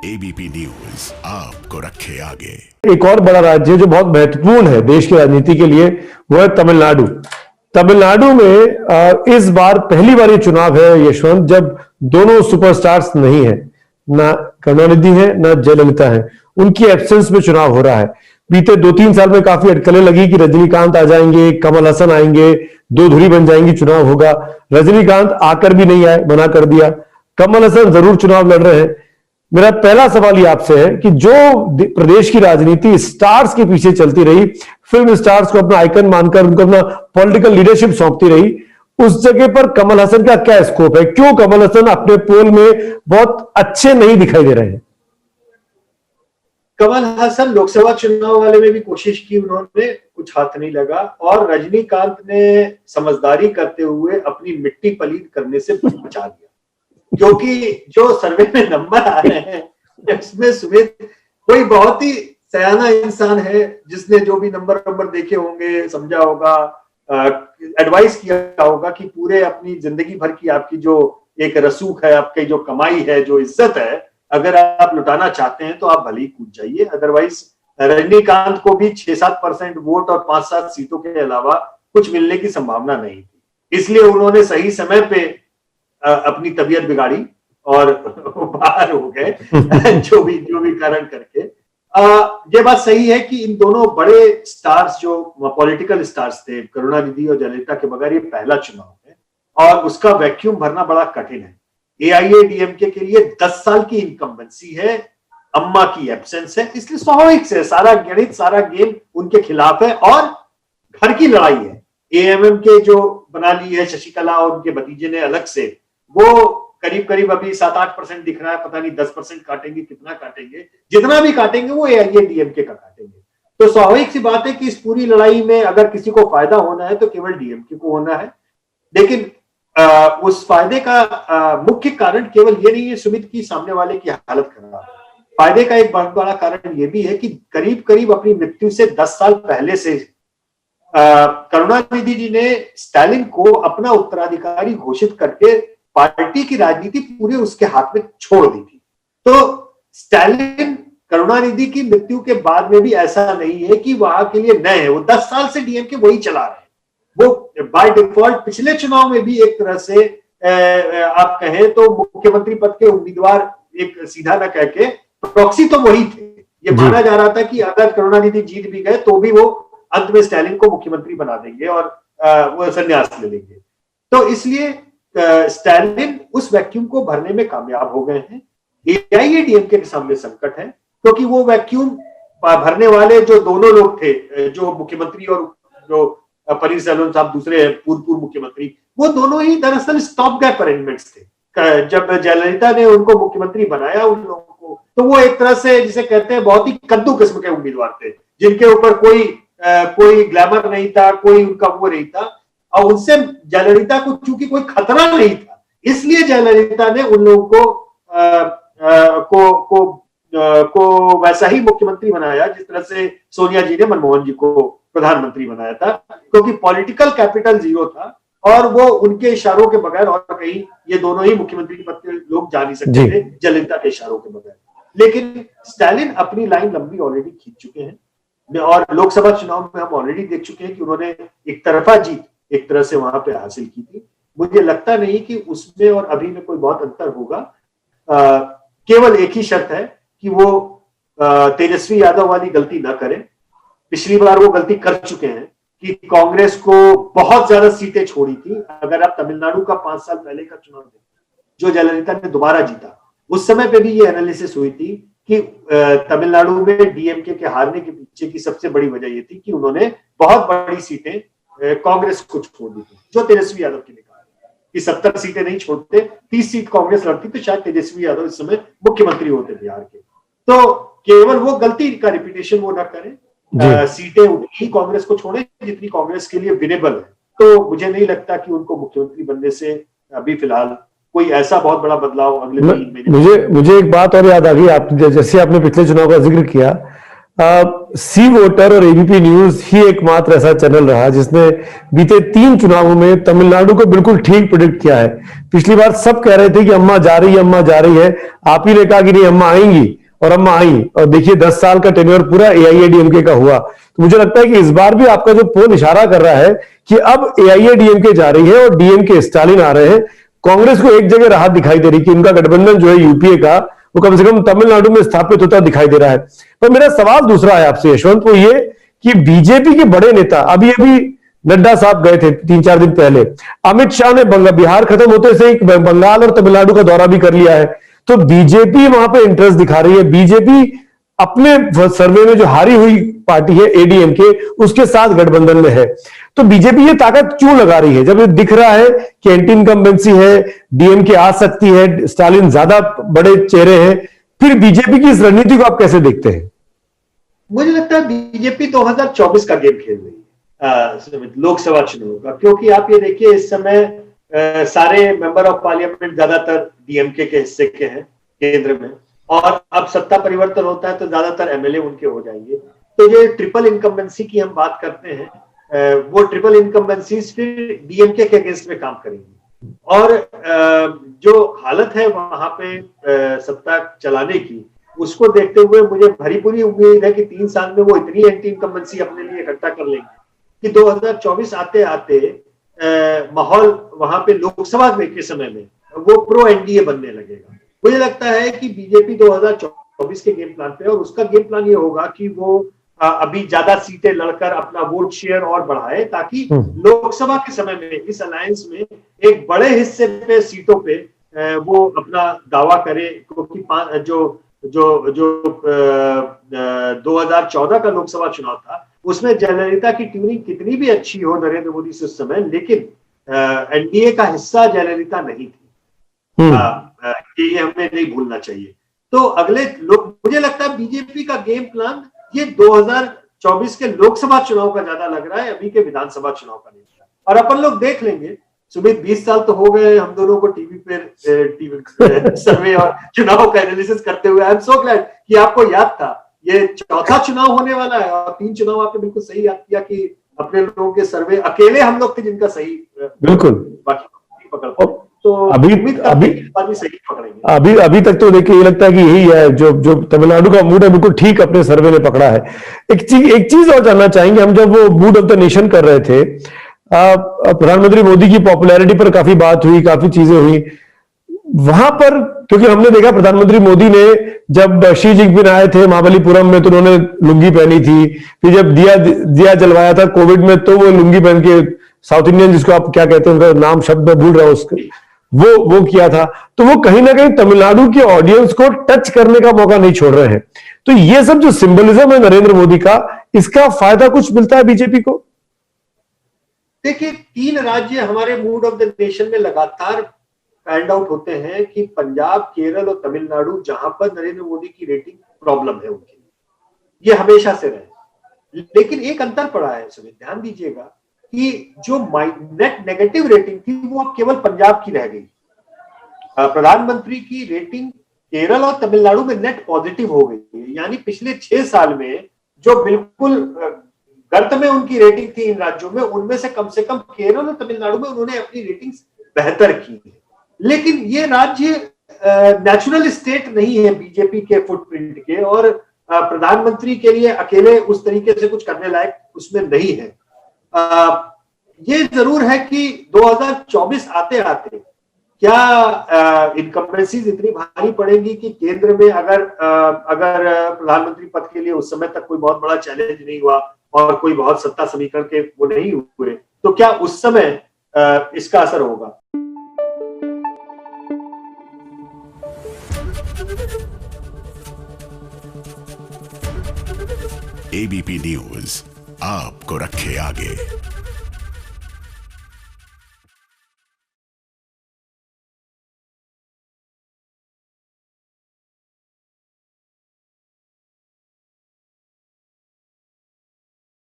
ABP news आपको रखे आगे। एक और बड़ा राज्य जो बहुत महत्वपूर्ण है देश की राजनीति के लिए, वो है तमिलनाडु। तमिलनाडु में इस बार पहली बार ये चुनाव है यशवंत, जब दोनों सुपरस्टार्स नहीं है, ना करुणानिधि है ना जयललिता है। उनकी एब्सेंस में चुनाव हो रहा है। बीते 2-3 साल में काफी अटकलें लगी कि रजनीकांत आ जाएंगे, कमल हसन आएंगे, दो धुरी बन जाएंगी, चुनाव होगा। रजनीकांत आकर भी नहीं आए, मना कर दिया। कमल हसन जरूर चुनाव लड़ रहे हैं। मेरा पहला सवाल ये आपसे है कि जो प्रदेश की राजनीति स्टार्स के पीछे चलती रही, फिल्म स्टार्स को अपना आइकन मानकर उनको अपना पॉलिटिकल लीडरशिप सौंपती रही, उस जगह पर कमल हसन का क्या स्कोप है? क्यों कमल हसन अपने पोल में बहुत अच्छे नहीं दिखाई दे रहे हैं? कमल हसन लोकसभा चुनाव वाले में भी कोशिश की, उन्होंने कुछ हाथ नहीं लगा। और रजनीकांत ने समझदारी करते हुए अपनी मिट्टी पलीद करने से बचा लिया, क्योंकि जो सर्वे में नंबर आ रहे हैं उसमें सुमित कोई बहुत ही सयाना इंसान है, जिसने जो भी नंबर देखे होंगे, समझा होगा, एडवाइस किया होगा कि पूरे अपनी जिंदगी भर की आपकी जो एक रसूख है, आपकी जो कमाई है, जो इज्जत है, अगर आप लुटाना चाहते हैं तो आप भले ही कूद जाइए। अदरवाइज रजनीकांत को भी 6-7% वोट और 5-7 सीटों के अलावा कुछ मिलने की संभावना नहीं थी। इसलिए उन्होंने सही समय पे अपनी तबीयत बिगाड़ी और बाहर हो गए जो भी कारण करके। ये बात सही है कि इन दोनों बड़े स्टार्स, जो पॉलिटिकल स्टार्स थे, करुणानिधि और जयललिता के बगैर ये पहला चुनाव है और उसका वैक्यूम भरना बड़ा कठिन है। एआईएडीएमके के लिए 10 साल की इनकम्बेंसी है, अम्मा की एब्सेंस है, इसलिए स्वाभाविक से सारा गणित, सारा गेम उनके खिलाफ है और घर की लड़ाई है। एएमएम के जो बना ली है शशिकला और उनके भतीजे ने अलग से, वो करीब अभी 7-8% दिख रहा है, पता नहीं 10% काटेंगे, कितना काटेंगे, जितना भी काटेंगे वो एआईएडीएमके का काटेंगे। तो स्वाभाविक सी बात है कि इस पूरी लड़ाई में अगर किसी को फायदा होना है तो केवल डीएमके को होना है। लेकिन उस फायदे का मुख्य कारण केवल ये नहीं है सुमित की सामने वाले की हालत खराब है। फायदे का एक बहुत बड़ा कारण ये भी है कि करीब अपनी मृत्यु से 10 साल पहले से करुणानिधि जी ने स्टालिन को अपना उत्तराधिकारी घोषित करके पार्टी की राजनीति पूरे उसके हाथ में छोड़ दी थी। तो स्टालिन करुणानिधि की मृत्यु के बाद में भी ऐसा नहीं है कि वहां के लिए नए है, वो 10 साल से डीएमके वही चला रहे हैं। वो बाय डिफॉल्ट पिछले चुनाव में भी एक तरह से आप कहें तो मुख्यमंत्री पद के उम्मीदवार, एक सीधा न कह के प्रॉक्सी तो वही थे। ये माना जा रहा था कि अगर करुणानिधि जीत भी गए तो भी वो अंत में स्टालिन को मुख्यमंत्री बना देंगे और वो संन्यास ले लेंगे। तो इसलिए स्टालिन उस वैक्यूम को भरने में कामयाब हो गए हैं। एआईएडीएमके के सामने संकट है, क्योंकि वो वैक्यूम भरने वाले जो दोनों लोग थे, जो मुख्यमंत्री और जो पनीरसेल्वम साहब दूसरे पूर्व मुख्यमंत्री, वो दोनों ही दरअसल स्टॉप गैप अरेंजमेंट्स थे। जब जयललिता ने उनको मुख्यमंत्री बनाया उन लोगों को, तो वो एक तरह से जिसे कहते हैं बहुत ही कद्दू किस्म के उम्मीदवार थे, जिनके ऊपर कोई ग्लैमर नहीं था, कोई उनका वो नहीं था। और उनसे जयललिता को चूंकि कोई खतरा नहीं था, इसलिए जयललिता ने उन लोगों को वैसा ही मुख्यमंत्री बनाया जिस तरह से सोनिया जी ने मनमोहन जी को प्रधानमंत्री बनाया था, क्योंकि पॉलिटिकल कैपिटल जीरो था और वो उनके इशारों के बगैर और कहीं ये दोनों ही मुख्यमंत्री पद के लोग जा नहीं सकते थे जयललिता के इशारों के बगैर। लेकिन स्टालिन अपनी लाइन लंबी ऑलरेडी खींच चुके हैं और लोकसभा चुनाव में हम ऑलरेडी देख चुके हैं कि उन्होंने एक तरफा जीत एक तरह से वहां पे हासिल की थी। मुझे लगता नहीं कि उसमें और अभी में कोई बहुत अंतर होगा। केवल एक ही शर्त है कि वो तेजस्वी यादव वाली गलती ना करें। पिछली बार वो गलती कर चुके हैं कि कांग्रेस को बहुत ज्यादा सीटें छोड़ी थी। अगर आप तमिलनाडु का 5 साल पहले का चुनाव देखें, जो जयललिता ने दोबारा जीता, उस समय पे भी ये एनालिसिस हुई थी कि तमिलनाडु में डीएमके के हारने के पीछे की सबसे बड़ी वजह ये थी कि उन्होंने बहुत बड़ी सीटें कांग्रेस को छोड़ दी थी, जो तेजस्वी यादव के लिए कहा कि 70 सीटें नहीं छोड़ते, 30 सीट कांग्रेस लड़ती तो शायद तेजस्वी यादव इस समय मुख्यमंत्री होते बिहार के। तो केवल वो गलती का रिपीटेशन वो ना करें, सीटें उतनी कांग्रेस को छोड़े जितनी कांग्रेस के लिए विनेबल है। तो मुझे नहीं लगता कि उनको मुख्यमंत्री बनने से अभी फिलहाल कोई ऐसा बहुत बड़ा बदलाव अगले 3 महीने। मुझे एक बात और याद आ गई, आप जैसे आपने पिछले चुनाव का जिक्र किया, सी वोटर और एबीपी न्यूज ही एकमात्र ऐसा चैनल रहा जिसने बीते 3 चुनावों में तमिलनाडु को बिल्कुल ठीक प्रेडिक्ट किया है। पिछली बार सब कह रहे थे कि अम्मा जा रही है, अम्मा जा रही है, आप ही ने कहा कि नहीं अम्मा आएंगी, और अम्मा आई, और देखिए 10 साल का टेन्योर पूरा एआईएडीएमके का हुआ। तो मुझे लगता है कि इस बार भी आपका जो पोल इशारा कर रहा है कि अब एआईएडीएमके जा रही है और डीएमके स्टालिन आ रहे हैं। कांग्रेस को एक जगह राहत दिखाई दे रही कि उनका गठबंधन जो है यूपीए का, वो कम से कम तमिलनाडु में स्थापित होता दिखाई दे रहा है। पर मेरा सवाल दूसरा है आपसे यशवंत, वो ये कि बीजेपी के बड़े नेता अभी नड्डा साहब गए थे 3-4 दिन पहले, अमित शाह ने बिहार खत्म होते से ही बंगाल और तमिलनाडु का दौरा भी कर लिया है। तो बीजेपी वहां पे इंटरेस्ट दिखा रही है। बीजेपी अपने सर्वे में जो हारी हुई पार्टी है एडीएमके, उसके साथ गठबंधन में है। तो बीजेपी ये ताकत क्यों लगा रही है जब ये दिख रहा है कि एंटी इनकम्बेंसी है, डीएमके आ सकती है, स्टालिन ज्यादा बड़े चेहरे हैं, फिर बीजेपी की इस रणनीति को आप कैसे देखते हैं? मुझे लगता है बीजेपी 2024 का गेम खेल रही है लोकसभा चुनाव का, क्योंकि आप ये देखिए इस समय सारे मेंबर ऑफ पार्लियामेंट ज्यादातर डीएमके के हिस्से के हैं केंद्र में, और अब सत्ता परिवर्तन होता है तो ज्यादातर एमएलए उनके हो जाएंगे। तो ये ट्रिपल इनकम्बेंसी की हम बात करते हैं, वो ट्रिपल इनकम्बेंसीज फिर डीएमके के अगेंस्ट में काम करेंगी, और जो हालत है वहां पे सत्ता चलाने की, उसको देखते हुए मुझे भरी पूरी उम्मीद है कि 3 साल में वो इतनी एंटी इनकम्बेंसी अपने लिए इकट्ठा कर लेंगे कि 2024 आते आते माहौल वहां पे लोकसभा के समय में वो प्रो एनडीए बनने लगेगा। मुझे लगता है कि बीजेपी 2024 के गेम प्लान पे, और उसका गेम प्लान ये होगा कि वो अभी ज्यादा सीटें लड़कर अपना वोट शेयर और बढ़ाए, ताकि लोकसभा के समय में इस अलायंस में एक बड़े हिस्से पे सीटों पे वो अपना दावा करे, क्योंकि जो 2014 का लोकसभा चुनाव था उसमें जयललिता की ट्यूनिंग कितनी भी अच्छी हो नरेंद्र मोदी से उस समय, लेकिन एनडीए का हिस्सा जयललिता नहीं थी। ये हमें नहीं भूलना चाहिए। तो अगले मुझे लगता है बीजेपी का गेम प्लान ये 2024 के लोकसभा चुनाव का ज्यादा लग रहा है, अभी के विधानसभा चुनाव का नहीं। और अपन लोग देख लेंगे, सुमित 20 साल तो हो गए हम दोनों को टीवी पे सर्वे और चुनाव का एनालिसिस करते हुए। आई एम सो ग्लैड कि आपको याद था। ये चौथा चुनाव होने वाला है, और 3 चुनाव आपने बिल्कुल सही याद किया कि अपने लोगों के सर्वे अकेले हम लोग थे जिनका सही बिल्कुल बाकी पकड़। तो अभी तक तो देखिए ये लगता है कि यही है जो तमिलनाडु का मूड है, बिल्कुल ठीक अपने सर्वे ने पकड़ा है। एक चीज और जानना चाहेंगे हम, जब वो मूड ऑफ द नेशन कर रहे थे, प्रधानमंत्री मोदी की पॉपुलैरिटी पर काफी बात हुई, काफी चीजें हुई वहां पर, क्योंकि हमने देखा प्रधानमंत्री मोदी ने जब शी जिनपिंग आए थे महाबलीपुरम में तो उन्होंने लुंगी पहनी थी, फिर जब दिया जलवाया था कोविड में तो वो लुंगी पहन के साउथ इंडियन, जिसको आप क्या कहते हैं उनका नाम शब्द में भूल रहा हूं उसके, वो किया था। तो वो कहीं ना कहीं तमिलनाडु के ऑडियंस को टच करने का मौका नहीं छोड़ रहे हैं। तो ये सब जो सिंबलिज्म है नरेंद्र मोदी का, इसका फायदा कुछ मिलता है बीजेपी को? देखिए 3 राज्य हमारे मूड ऑफ द नेशन में लगातार स्टैंड आउट होते हैं कि पंजाब, केरल और तमिलनाडु, जहां पर नरेंद्र मोदी की रेटिंग प्रॉब्लम है उनके लिए, ये हमेशा से रहे। लेकिन एक अंतर पड़ा है, सुमित ध्यान दीजिएगा कि जो नेट नेगेटिव रेटिंग थी वो अब केवल पंजाब की रह गई। प्रधानमंत्री की रेटिंग केरल और तमिलनाडु में नेट पॉजिटिव हो गई, यानी पिछले 6 साल में जो बिल्कुल गर्त में उनकी रेटिंग थी इन राज्यों में, उनमें से कम केरल और तमिलनाडु में उन्होंने अपनी रेटिंग्स बेहतर की है। लेकिन ये राज्य नेचुरल स्टेट नहीं है बीजेपी के फुटप्रिंट के, और प्रधानमंत्री के लिए अकेले उस तरीके से कुछ करने लायक उसमें नहीं है। ये जरूर है कि 2024 आते आते क्या इनकम्बेंसीज इतनी भारी पड़ेगी कि केंद्र में अगर प्रधानमंत्री पद के लिए उस समय तक कोई बहुत बड़ा चैलेंज नहीं हुआ और कोई बहुत सत्ता समीकरण के वो नहीं हुए, तो क्या उस समय इसका असर होगा? एबीपी न्यूज आपको रखे आगे।